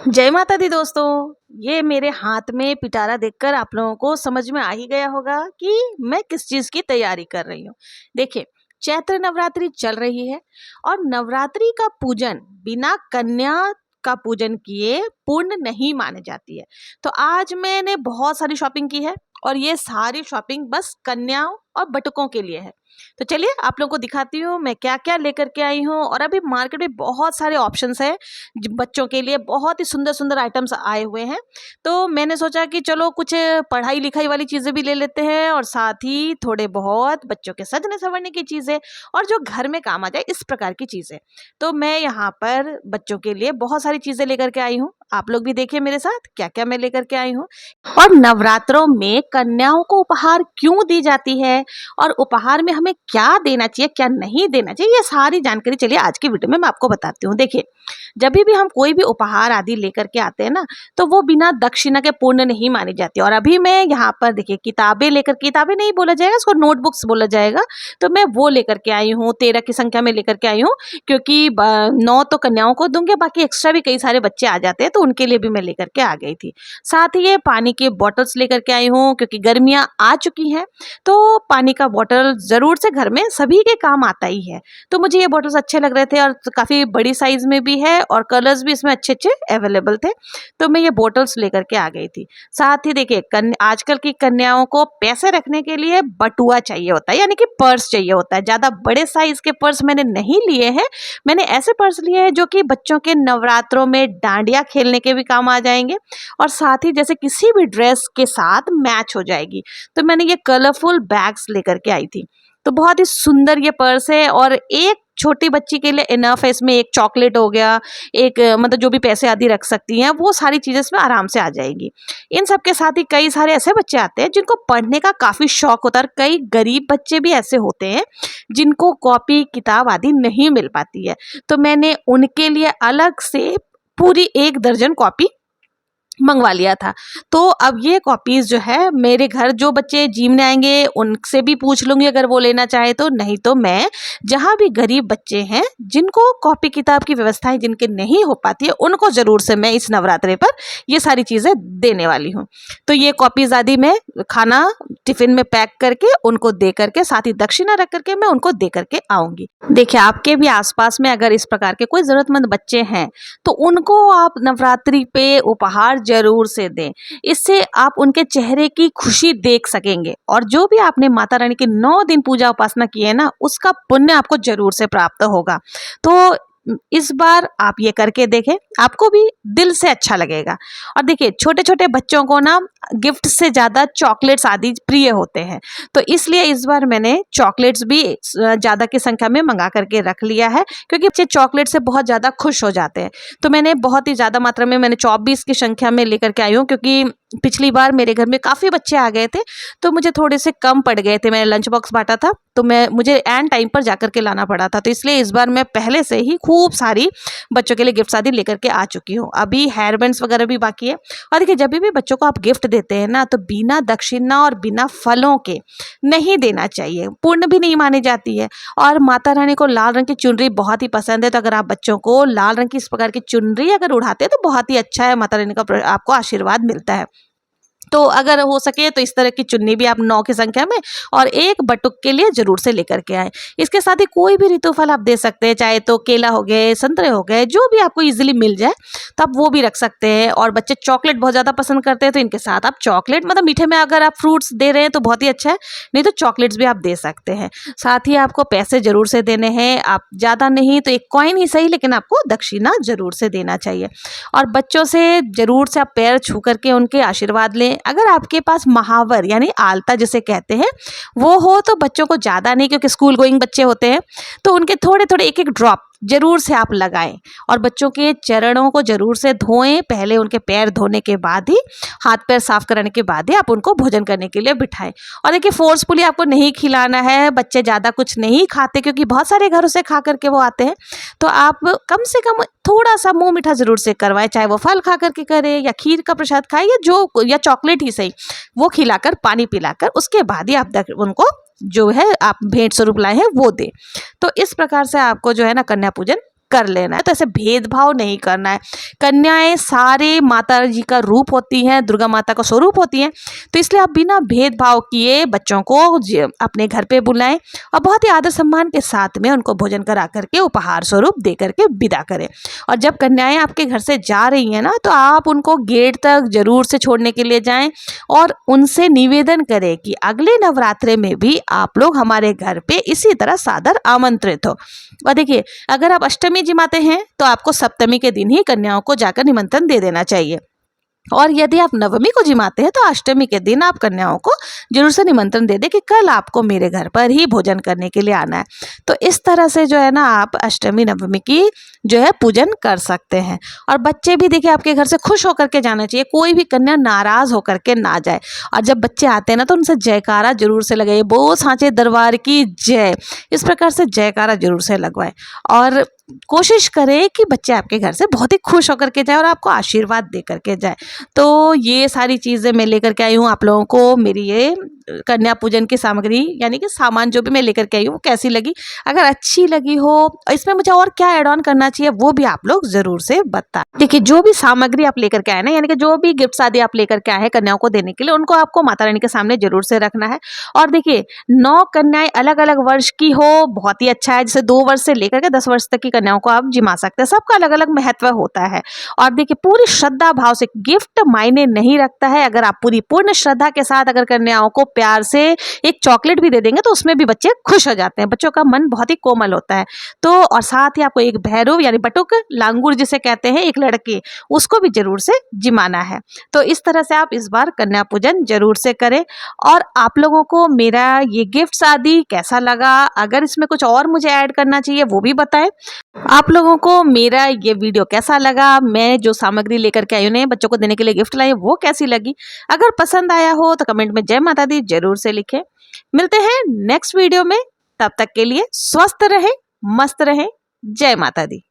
जय माता दी दोस्तों। ये मेरे हाथ में पिटारा देखकर आप लोगों को समझ में आ ही गया होगा कि मैं किस चीज की तैयारी कर रही हूँ। देखिए, चैत्र नवरात्रि चल रही है और नवरात्रि का पूजन बिना कन्या का पूजन किए पूर्ण नहीं माने जाती है। तो आज मैंने बहुत सारी शॉपिंग की है और ये सारी शॉपिंग बस कन्याओं और बटुकों के लिए है। तो चलिए आप लोगों को दिखाती हूँ मैं क्या क्या लेकर के आई हूँ। और अभी मार्केट में बहुत सारे ऑप्शंस है बच्चों के लिए, बहुत ही सुंदर सुंदर आइटम्स आए हुए हैं। तो मैंने सोचा कि चलो कुछ पढ़ाई लिखाई वाली चीज़ें भी ले लेते हैं और साथ ही थोड़े बहुत बच्चों के सजने संवरने की चीज़ें और जो घर में काम आ जाए इस प्रकार की चीज़ें। तो मैं यहाँ पर बच्चों के लिए बहुत सारी चीज़ें लेकर के आई हूँ। आप लोग भी देखिए मेरे साथ क्या क्या मैं लेकर के आई हूँ। और नवरात्रों में कन्याओं को उपहार क्यों दी जाती है और उपहार में हमें क्या देना चाहिए क्या नहीं देना चाहिए, ये सारी जानकारी चलिए आज की वीडियो में मैं आपको बताती हूँ। देखिए, जब भी हम कोई भी उपहार आदि लेकर के आते हैं ना, तो वो बिना दक्षिणा के पूर्ण नहीं मानी जाती। और अभी मैं यहाँ पर देखिए किताबें लेकर, किताबें नहीं बोला जाएगा इसको, नोटबुक्स बोला जाएगा। तो मैं वो लेकर के आई हूँ, 13 की संख्या में लेकर के आई हूँ, क्योंकि 9 तो कन्याओं को दूंगे, बाकी एक्स्ट्रा भी कई सारे बच्चे आ जाते हैं तो उनके लिए भी मैं लेकर के आ गई थी। साथ ही ये पानी के बॉटल्स लेकर के आई हूँ, क्योंकि गर्मियाँ आ चुकी हैं तो पानी का बॉटल जरूर से घर में सभी के काम आता ही है। तो मुझे ये बॉटल्स अच्छे लग रहे थे और काफ़ी बड़ी साइज में भी है और कलर्स भी इसमें अच्छे अच्छे अवेलेबल थे। तो मैं ये बॉटल्स लेकर के आ गई थी। साथ ही देखिए, आजकल की कन्याओं को पैसे रखने के लिए बटुआ चाहिए होता है, यानी कि पर्स चाहिए होता है। ज़्यादा बड़े साइज के पर्स मैंने नहीं लिए हैं, मैंने ऐसे पर्स लिए हैं जो कि बच्चों के नवरात्रों में डांडिया खेलने के भी काम आ जाएंगे और साथ ही जैसे किसी भी ड्रेस के साथ मैच हो जाएगी। तो मैंने ये कलरफुल बैग्स लेकर के आई थी। तो बहुत ही सुंदर ये पर्स है और एक छोटी बच्ची के लिए इनफ है। इसमें एक चॉकलेट हो गया, एक मतलब जो भी पैसे आदि रख सकती हैं वो सारी चीज़ें इसमें आराम से आ जाएगी। इन सब के साथ ही कई सारे ऐसे बच्चे आते हैं जिनको पढ़ने का काफ़ी शौक होता है और कई गरीब बच्चे भी ऐसे होते हैं जिनको कॉपी किताब आदि नहीं मिल पाती है। तो मैंने उनके लिए अलग से पूरी 1 दर्जन कॉपी मंगवा लिया था। तो अब ये कॉपीज़ जो है मेरे घर जो बच्चे जिम में आएंगे उनसे भी पूछ लूँगी अगर वो लेना चाहे तो, नहीं तो मैं जहाँ भी गरीब बच्चे हैं जिनको कॉपी किताब की व्यवस्थाएं जिनके नहीं हो पाती है उनको ज़रूर से मैं इस नवरात्रि पर ये सारी चीज़ें देने वाली हूँ। तो ये कॉपीज़ आदि मैं खाना टिफ़िन में पैक करके उनको दे करके, साथ ही दक्षिणा रख करके मैं उनको दे करके आऊँगी। देखिए, आपके भी आसपास में अगर इस प्रकार के कोई ज़रूरतमंद बच्चे हैं तो उनको आप नवरात्रि पे उपहार जरूर से दें। इससे आप उनके चेहरे की खुशी देख सकेंगे और जो भी आपने माता रानी की 9 दिन पूजा उपासना की है ना, उसका पुण्य आपको जरूर से प्राप्त होगा। तो इस बार आप ये करके देखें, आपको भी दिल से अच्छा लगेगा। और देखिए, छोटे छोटे बच्चों को ना गिफ्ट से ज़्यादा चॉकलेट्स आदि प्रिय होते हैं, तो इसलिए इस बार मैंने चॉकलेट्स भी ज़्यादा की संख्या में मंगा करके रख लिया है, क्योंकि बच्चे चॉकलेट से बहुत ज़्यादा खुश हो जाते हैं। तो मैंने बहुत ही ज़्यादा मात्रा में, मैंने 24 की संख्या में लेकर के आई हूँ, क्योंकि पिछली बार मेरे घर में काफ़ी बच्चे आ गए थे तो मुझे थोड़े से कम पड़ गए थे। मैंने लंच बॉक्स बांटा था तो मुझे एंड टाइम पर जाकर के लाना पड़ा था, तो इसलिए इस बार मैं पहले से ही खूब सारी बच्चों के लिए गिफ्ट आदि लेकर के आ चुकी हूँ। अभी हेयर बैंड्स वगैरह भी बाकी है। और देखिए, जब भी बच्चों को आप गिफ्ट देते हैं ना, तो बिना दक्षिणा और बिना फलों के नहीं देना चाहिए, पूर्ण भी नहीं मानी जाती है। और माता रानी को लाल रंग की चुनरी बहुत ही पसंद है, तो अगर आप बच्चों को लाल रंग की इस प्रकार की चुनरी अगर उड़ाते हैं तो बहुत ही अच्छा है, माता रानी का आपको आशीर्वाद मिलता है। तो अगर हो सके तो इस तरह की चुन्नी भी आप 9 की संख्या में और एक बटुक के लिए जरूर से लेकर के आए। इसके साथ ही कोई भी ऋतु फल आप दे सकते हैं, चाहे तो केला हो गए, संतरे हो गए, जो भी आपको इजीली मिल जाए तो आप वो भी रख सकते हैं। और बच्चे चॉकलेट बहुत ज़्यादा पसंद करते हैं तो इनके साथ आप चॉकलेट, मतलब मीठे में अगर आप फ्रूट्स दे रहे हैं तो बहुत ही अच्छा है, नहीं तो चॉकलेट्स भी आप दे सकते हैं। साथ ही आपको पैसे जरूर से देने हैं, आप ज़्यादा नहीं तो 1 कॉइन ही सही, लेकिन आपको दक्षिणा जरूर से देना चाहिए। और बच्चों से जरूर से आप पैर छू करके उनके आशीर्वाद लें। अगर आपके पास महावर यानी आलता जिसे कहते हैं वो हो तो बच्चों को ज़्यादा नहीं, क्योंकि स्कूल गोइंग बच्चे होते हैं, तो उनके थोड़े थोड़े 1-1 ड्रॉप जरूर से आप लगाएं और बच्चों के चरणों को जरूर से धोएं। पहले उनके पैर धोने के बाद ही, हाथ पैर साफ कराने के बाद ही आप उनको भोजन करने के लिए बिठाएं। और देखिए, फोर्सफुली आपको नहीं खिलाना है, बच्चे ज़्यादा कुछ नहीं खाते क्योंकि बहुत सारे घरों से खा करके वो आते हैं, तो आप कम से कम थोड़ा सा मुंह मीठा जरूर से करवाएं, चाहे वो फल खा करके करे या खीर का प्रसाद खाए या चॉकलेट ही सही, वो खिलाकर पानी पिलाकर उसके बाद ही आप उनको जो है आप भेंट स्वरूप लाए हैं वो दे। तो इस प्रकार से आपको जो है ना कन्या पूजन कर लेना है। तो ऐसे भेदभाव नहीं करना है। कन्याएं सारे माता जी का रूप होती हैं, दुर्गा माता का स्वरूप होती हैं, तो इसलिए आप बिना भेदभाव किए बच्चों को अपने घर पे बुलाएं और बहुत ही आदर सम्मान के साथ में उनको भोजन करा करके उपहार स्वरूप दे करके विदा करें। और जब कन्याएं आपके घर से जा रही हैं ना, तो आप उनको गेट तक जरूर से छोड़ने के लिए जाएं और उनसे निवेदन करें कि अगले नवरात्रे में भी आप लोग हमारे घर पे इसी तरह सादर आमंत्रित हो। और देखिए, अगर आप अष्टमी जिमाते हैं तो आपको सप्तमी के दिन ही कन्याओं को जाकर निमंत्रण दे देना चाहिए, और यदि आप नवमी को जिमाते हैं तो अष्टमी के दिन आप कन्याओं को जरूर से निमंत्रण दे दें कि कल आपको मेरे घर पर ही भोजन करने के लिए आना है। तो इस तरह से जो है ना, आप अष्टमी नवमी की जो है पूजन कर सकते हैं। और बच्चे भी देखिए आपके घर से खुश होकर के जाना चाहिए, कोई भी कन्या नाराज होकर के ना जाए। और जब बच्चे आते हैं ना, तो उनसे जयकारा जरूर से लगाइए, बो सांचे दरबार की जय, इस प्रकार से जयकारा जरूर से लगवाएं। और कोशिश करें कि बच्चे आपके घर से बहुत ही खुश होकर के जाए और आपको आशीर्वाद दे करके जाए। तो ये सारी चीज़ें मैं लेकर के आई हूँ आप लोगों को। मेरी ये कन्या पूजन की सामग्री यानी कि सामान जो भी मैं लेकर के आई हूँ वो कैसी लगी, अगर अच्छी लगी हो, इसमें मुझे और क्या ऐड ऑन करना चाहिए वो भी आप लोग जरूर से बताएं। देखिए, जो भी सामग्री आप लेकर के आए ना, यानी कि जो भी गिफ्ट आदि आप लेकर के आए हैं कन्याओं को देने के लिए, उनको आपको माता रानी के सामने जरूर से रखना है। और देखिए, 9 कन्याएं अलग अलग वर्ष की हो, बहुत ही अच्छा है। जैसे 2 वर्ष से लेकर के 10 वर्ष तक की कन्याओं को आप जिमा सकते हैं, सबका अलग अलग महत्व होता है। और देखिए, पूरी श्रद्धा भाव से, गिफ्ट मायने नहीं रखता है। अगर आप पूरी पूर्ण श्रद्धा के साथ अगर कन्याओं को प्यार से एक चॉकलेट भी दे देंगे तो उसमें भी बच्चे खुश हो जाते हैं। बच्चों का मन बहुत ही कोमल होता है। तो और साथ ही आपको एक भैरव यानी बटुक लांगुर जिसे कहते हैं, एक लड़के, उसको भी जरूर से जिमाना है। तो इस तरह से आप इस बार कन्या पूजन जरूर से करें। और आप लोगों को मेरा ये गिफ्ट्स आदि कैसा लगा, अगर इसमें कुछ और मुझे ऐड करना चाहिए वो भी बताएं। आप लोगों को मेरा ये वीडियो कैसा लगा, मैं जो सामग्री लेकर के आई हूँ बच्चों को देने के लिए गिफ्ट लाई वो कैसी लगी, अगर पसंद आया हो तो कमेंट में जय माता दी जरूर से लिखें। मिलते हैं नेक्स्ट वीडियो में, तब तक के लिए स्वस्थ रहें, मस्त रहें। जय माता दी।